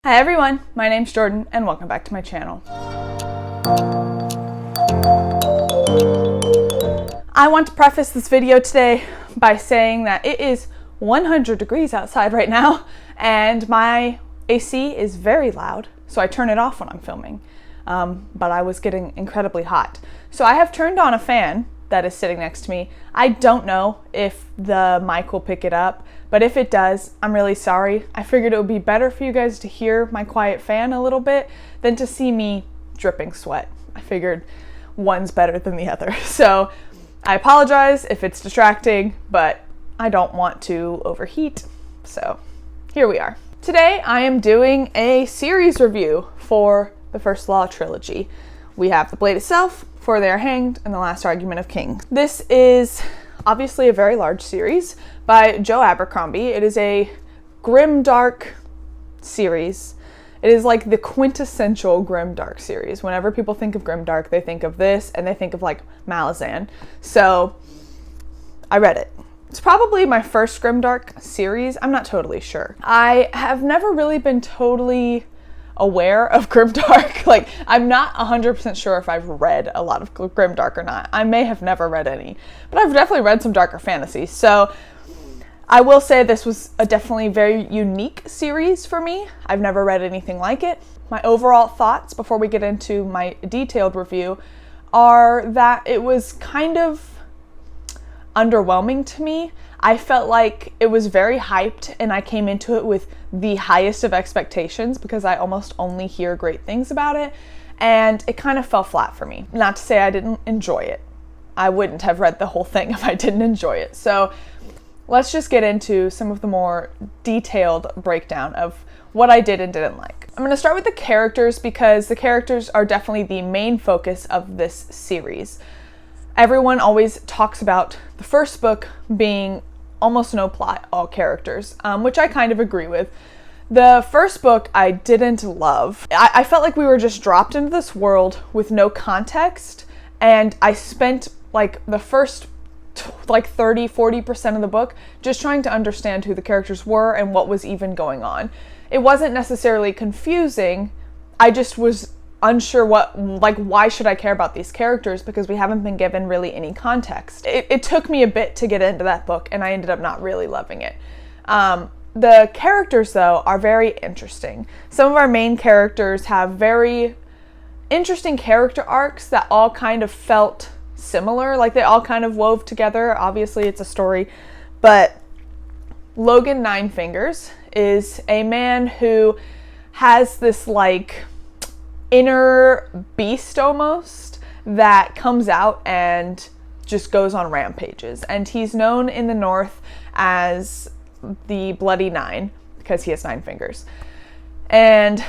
Hi everyone, my name's Jordan and welcome back to my channel. I want to preface this video today by saying that it is 100 degrees outside right now and my AC is very loud, so I turn it off when I'm filming. But I was getting incredibly hot. So I have turned on a fan that is sitting next to me. I don't know if the mic will pick it up, but if it does, I'm really sorry. I figured it would be better for you guys to hear my quiet fan a little bit than to see me dripping sweat. I figured one's better than the other. So I apologize if it's distracting, but I don't want to overheat. So here we are. Today I am doing a series review for the First Law Trilogy. We have The Blade Itself, For They Are Hanged, and The Last Argument of Kings. This is obviously a very large series by Joe Abercrombie. It is a grimdark series. It is like the quintessential grimdark series. Whenever people think of grimdark, they think of this and they think of like Malazan. So I read it. It's probably my first grimdark series. I'm not totally sure. I have never really been totally aware of grimdark. Like, I'm not 100% sure if I've read a lot of grimdark or not. I may have never read any, but I've definitely read some darker fantasy. So I will say this was a definitely very unique series for me. I've never read anything like it. My overall thoughts before we get into my detailed review are that it was kind of underwhelming to me. I felt like it was very hyped and I came into it with the highest of expectations because I almost only hear great things about it, and it kind of fell flat for me. Not to say I didn't enjoy it. I wouldn't have read the whole thing if I didn't enjoy it. So let's just get into some of the more detailed breakdown of what I did and didn't like. I'm going to start with the characters because the characters are definitely the main focus of this series. Everyone always talks about the first book being almost no plot, all characters, which I kind of agree with. The first book I didn't love. I felt like we were just dropped into this world with no context, and I spent like the first 30-40% of the book just trying to understand who the characters were and what was even going on. It wasn't necessarily confusing, I just was unsure why should I care about these characters because we haven't been given really any context. It took me a bit to get into that book and I ended up not really loving it. The characters though are very interesting. Some of our main characters have very interesting character arcs that all kind of felt similar, like they all kind of wove together. Obviously it's a story, but Logan Ninefingers is a man who has this like inner beast almost that comes out and just goes on rampages, and he's known in the North as the Bloody Nine because he has 9 fingers. And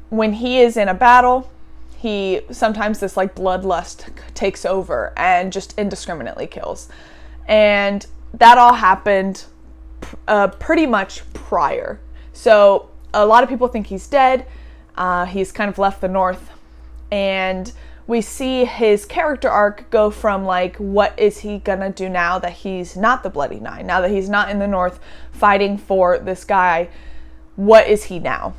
when he is in a battle, he sometimes this like bloodlust takes over and just indiscriminately kills, and that all happened pretty much prior. So a lot of people think he's dead. He's kind of left the North, and we see his character arc go from like, what is he gonna do now that he's not the Bloody Nine? Now that he's not in the North fighting for this guy, what is he now?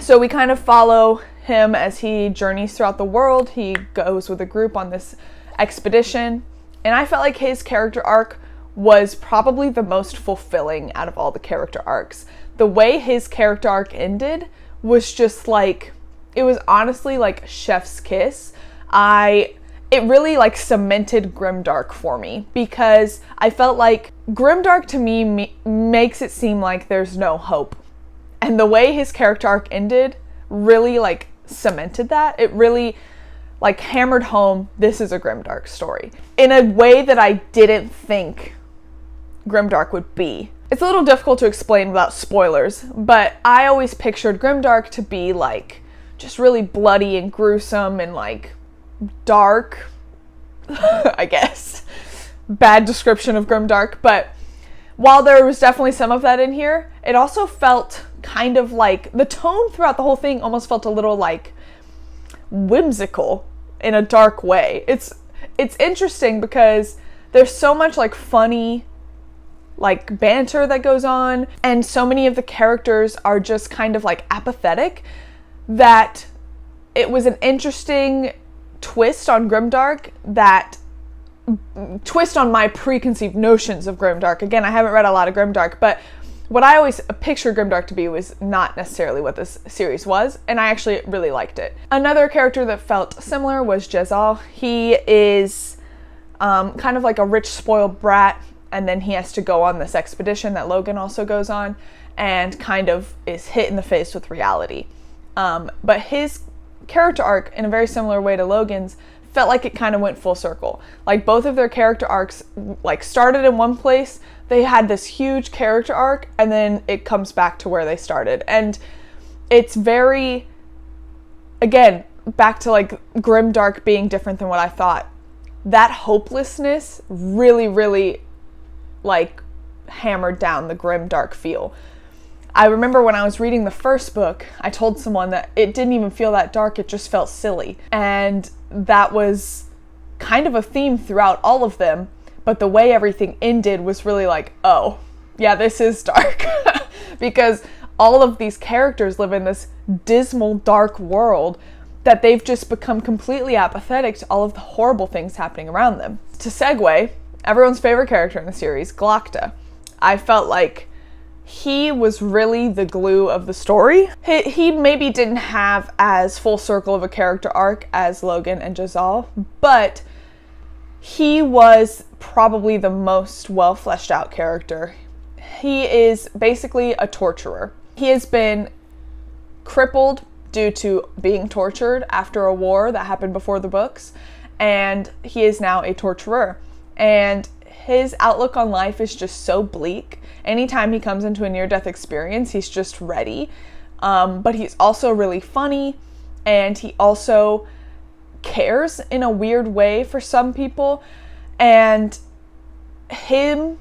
So we kind of follow him as he journeys throughout the world. He goes with a group on this expedition, and I felt like his character arc was probably the most fulfilling out of all the character arcs. The way his character arc ended was just like, it was honestly like chef's kiss. It really like cemented grimdark for me because I felt like grimdark to me makes it seem like there's no hope, and the way his character arc ended really like cemented that. It really like hammered home this is a grimdark story in a way that I didn't think grimdark would be. It's a little difficult to explain without spoilers, but I always pictured grimdark to be like just really bloody and gruesome and like dark, I guess. Bad description of grimdark, but while there was definitely some of that in here, it also felt kind of like the tone throughout the whole thing almost felt a little like whimsical in a dark way. It's interesting because there's so much like funny like banter that goes on, and so many of the characters are just kind of like apathetic, that it was an interesting twist on grimdark, that twist on my preconceived notions of grimdark. Again, I haven't read a lot of grimdark, but what I always pictured grimdark to be was not necessarily what this series was, and I actually really liked it. Another character that felt similar was Jezal. He is kind of like a rich, spoiled brat, and then he has to go on this expedition that Logan also goes on, and kind of is hit in the face with reality. But his character arc, in a very similar way to Logan's, felt like it kind of went full circle. Like, both of their character arcs like started in one place, they had this huge character arc, and then it comes back to where they started. And it's very, again, back to like grimdark being different than what I thought. That hopelessness really, really like hammered down the grimdark feel. I remember when I was reading the first book, I told someone that it didn't even feel that dark, it just felt silly. And that was kind of a theme throughout all of them, but the way everything ended was really like, oh, yeah, this is dark. Because all of these characters live in this dismal, dark world that they've just become completely apathetic to all of the horrible things happening around them. To segue, everyone's favorite character in the series, Glokta. I felt like he was really the glue of the story. He maybe didn't have as full circle of a character arc as Logan and Jezal, but he was probably the most well fleshed out character. He is basically a torturer. He has been crippled due to being tortured after a war that happened before the books, and he is now a torturer. And his outlook on life is just so bleak. Anytime he comes into a near-death experience, he's just ready. But he's also really funny, and he also cares in a weird way for some people. And him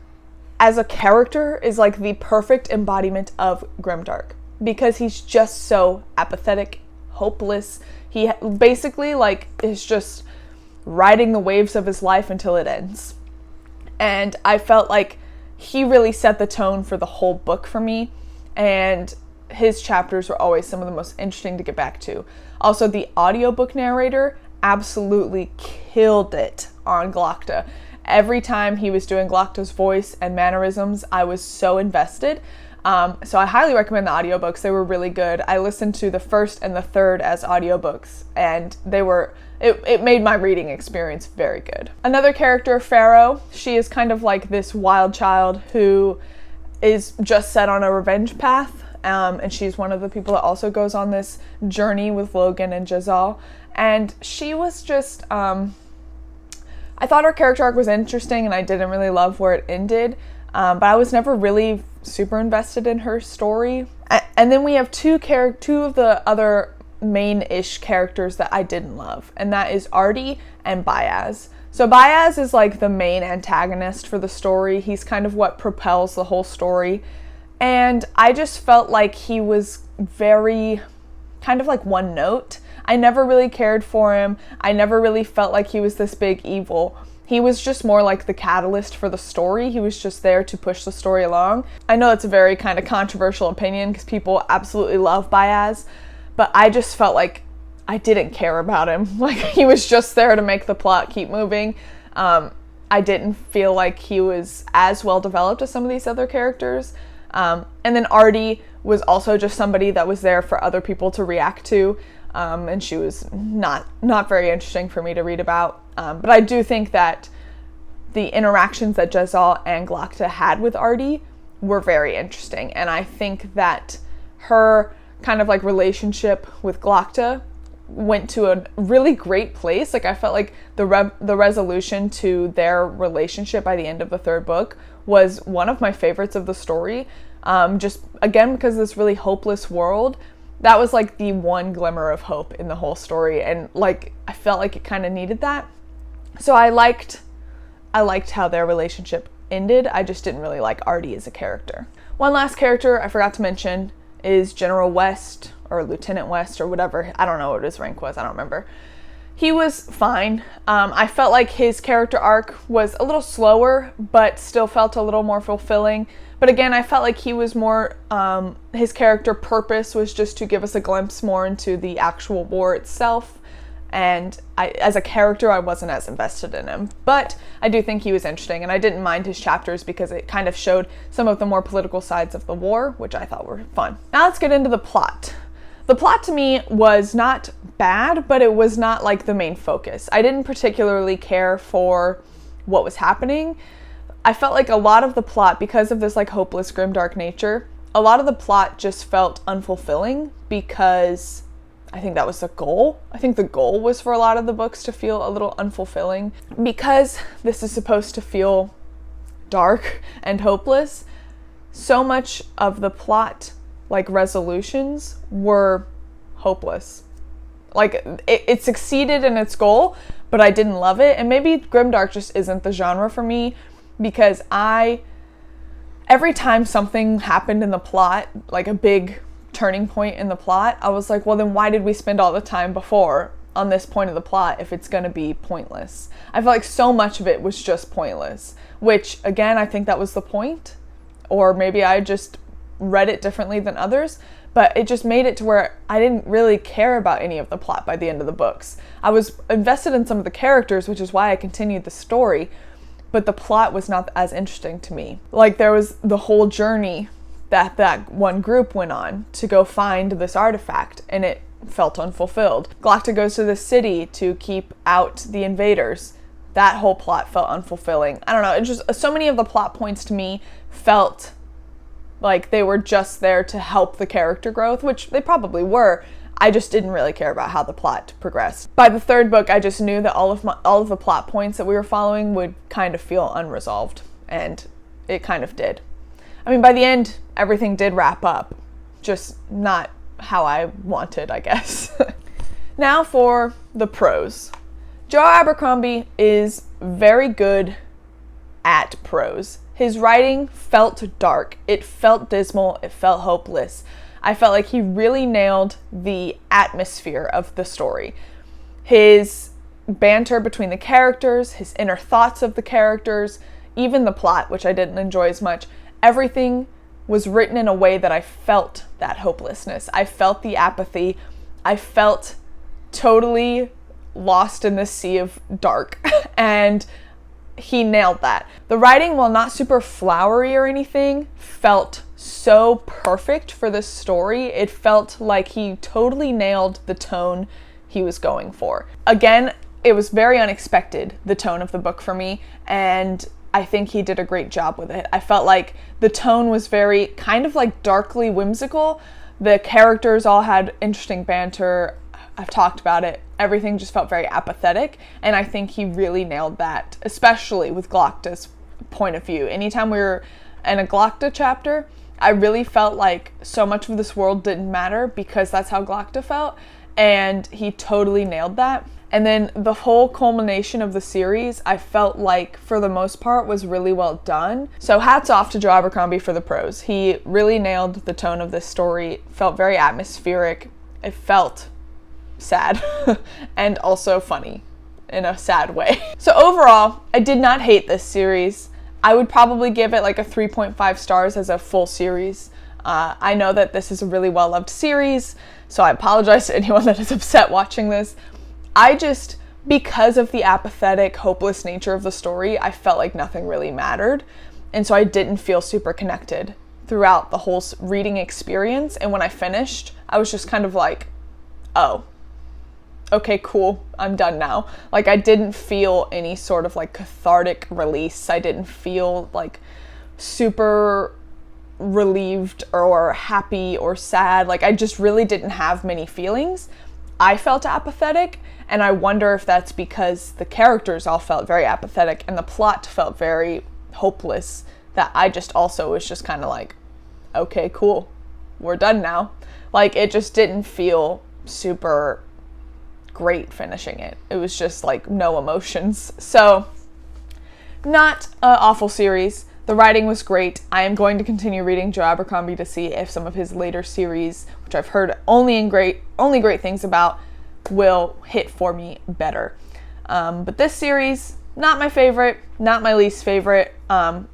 as a character is like the perfect embodiment of grimdark, because he's just so apathetic, hopeless. He basically like is just riding the waves of his life until it ends. And I felt like he really set the tone for the whole book for me, and his chapters were always some of the most interesting to get back to. Also, the audiobook narrator absolutely killed it on Glokta. Every time he was doing Glokta's voice and mannerisms, I was so invested. So I highly recommend the audiobooks. They were really good. I listened to the first and the third as audiobooks, and it made my reading experience very good. Another character, Pharaoh, she is kind of like this wild child who is just set on a revenge path, and she's one of the people that also goes on this journey with Logan and Jezal. And she was just, I thought her character arc was interesting, and I didn't really love where it ended, but I was never really super invested in her story. And then we have two of the other main-ish characters that I didn't love, and that is Artie and Bayaz. So Bayaz is like the main antagonist for the story. He's kind of what propels the whole story, and I just felt like he was very kind of like one note. I never really cared for him. I never really felt like he was this big evil. He was just more like the catalyst for the story. He was just there to push the story along. I know it's a very kind of controversial opinion because people absolutely love Bayaz, but I just felt like I didn't care about him. Like, he was just there to make the plot keep moving. I didn't feel like he was as well developed as some of these other characters. And then Artie was also just somebody that was there for other people to react to. And she was not very interesting for me to read about. But I do think that the interactions that Jezal and Glokta had with Artie were very interesting. And I think that her kind of like relationship with Glokta went to a really great place. Like, I felt like the resolution to their relationship by the end of the third book was one of my favorites of the story. Just again, because of this really hopeless world, that was like the one glimmer of hope in the whole story, and like I felt like it kind of needed that. So I liked how their relationship ended. I just didn't really like Artie as a character. One last character I forgot to mention is General West, or Lieutenant West, or whatever. I don't know what his rank was. I don't remember. He was fine. I felt like his character arc was a little slower, but still felt a little more fulfilling. But again, I felt like he was more, his character purpose was just to give us a glimpse more into the actual war itself. And as a character, I wasn't as invested in him. But I do think he was interesting, and I didn't mind his chapters because it kind of showed some of the more political sides of the war, which I thought were fun. Now let's get into the plot. The plot to me was not bad, but it was not like the main focus. I didn't particularly care for what was happening. I felt like a lot of the plot, because of this like hopeless, grimdark nature, a lot of the plot just felt unfulfilling because I think that was the goal. I think the goal was for a lot of the books to feel a little unfulfilling. Because this is supposed to feel dark and hopeless, so much of the plot like resolutions were hopeless. Like it succeeded in its goal, but I didn't love it. And maybe grimdark just isn't the genre for me, because every time something happened in the plot, like a big turning point in the plot, I was like, well, then why did we spend all the time before on this point of the plot if it's going to be pointless? I felt like so much of it was just pointless, which again, I think that was the point, or maybe I just read it differently than others, but it just made it to where I didn't really care about any of the plot by the end of the books. I was invested in some of the characters, which is why I continued the story, but the plot was not as interesting to me. Like, there was the whole journey that one group went on to go find this artifact, and it felt unfulfilled. Glocta goes to the city to keep out the invaders. That whole plot felt unfulfilling. I don't know, it just, so many of the plot points to me felt like they were just there to help the character growth, which they probably were. I just didn't really care about how the plot progressed. By the third book, I just knew that all of the plot points that we were following would kind of feel unresolved, and it kind of did. I mean, by the end, everything did wrap up, just not how I wanted, I guess. Now for the prose. Joe Abercrombie is very good at prose. His writing felt dark, it felt dismal, it felt hopeless. I felt like he really nailed the atmosphere of the story. His banter between the characters, his inner thoughts of the characters, even the plot, which I didn't enjoy as much, everything was written in a way that I felt that hopelessness. I felt the apathy. I felt totally lost in this sea of dark. And he nailed that. The writing, while not super flowery or anything, felt so perfect for this story. It felt like he totally nailed the tone he was going for. Again, it was very unexpected, the tone of the book for me, and I think he did a great job with it. I felt like the tone was very kind of like darkly whimsical. The characters all had interesting banter. I've talked about it. Everything just felt very apathetic, and I think he really nailed that, especially with Glocta's point of view. Anytime we were in a Glocta chapter, I really felt like so much of this world didn't matter because that's how Glocta felt, and he totally nailed that. And then the whole culmination of the series, I felt like, for the most part, was really well done. So hats off to Joe Abercrombie for the prose. He really nailed the tone of this story. It felt very atmospheric. It felt sad and also funny in a sad way. So overall, I did not hate this series. I would probably give it like a 3.5 stars as a full series. I know that this is a really well-loved series, so I apologize to anyone that is upset watching this. I just, because of the apathetic, hopeless nature of the story, I felt like nothing really mattered, and so I didn't feel super connected throughout the whole reading experience. And when I finished, I was just kind of like, oh, okay, cool, I'm done now. Like, I didn't feel any sort of like cathartic release. I didn't feel like super relieved or happy or sad. Like, I just really didn't have many feelings. I felt apathetic, and I wonder if that's because the characters all felt very apathetic and the plot felt very hopeless, that I just also was just kind of like, okay, cool, we're done now. Like, it just didn't feel super great finishing it. It was just like no emotions. So, not an awful series. The writing was great. I am going to continue reading Joe Abercrombie to see if some of his later series, which I've heard only great things about, will hit for me better. But this series, not my favorite, not my least favorite.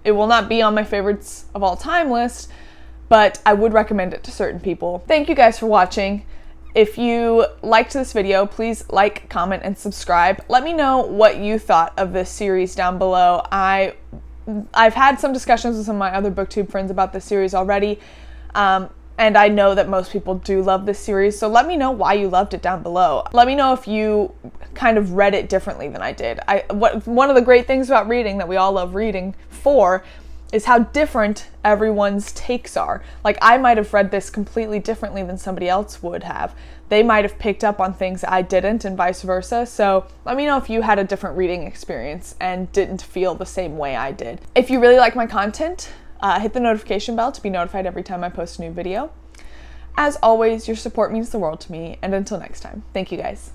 It will not be on my favorites of all time list, but I would recommend it to certain people. Thank you guys for watching. If you liked this video, please like, comment, and subscribe. Let me know what you thought of this series down below. I've had some discussions with some of my other booktube friends about this series already, and I know that most people do love this series, so let me know why you loved it down below. Let me know if you kind of read it differently than I did. One of the great things about reading that we all love reading for is how different everyone's takes are. Like, I might have read this completely differently than somebody else would have. They might have picked up on things I didn't, and vice versa. So let me know if you had a different reading experience and didn't feel the same way I did. If you really like my content, hit the notification bell to be notified every time I post a new video. As always, your support means the world to me, and until next time, thank you guys.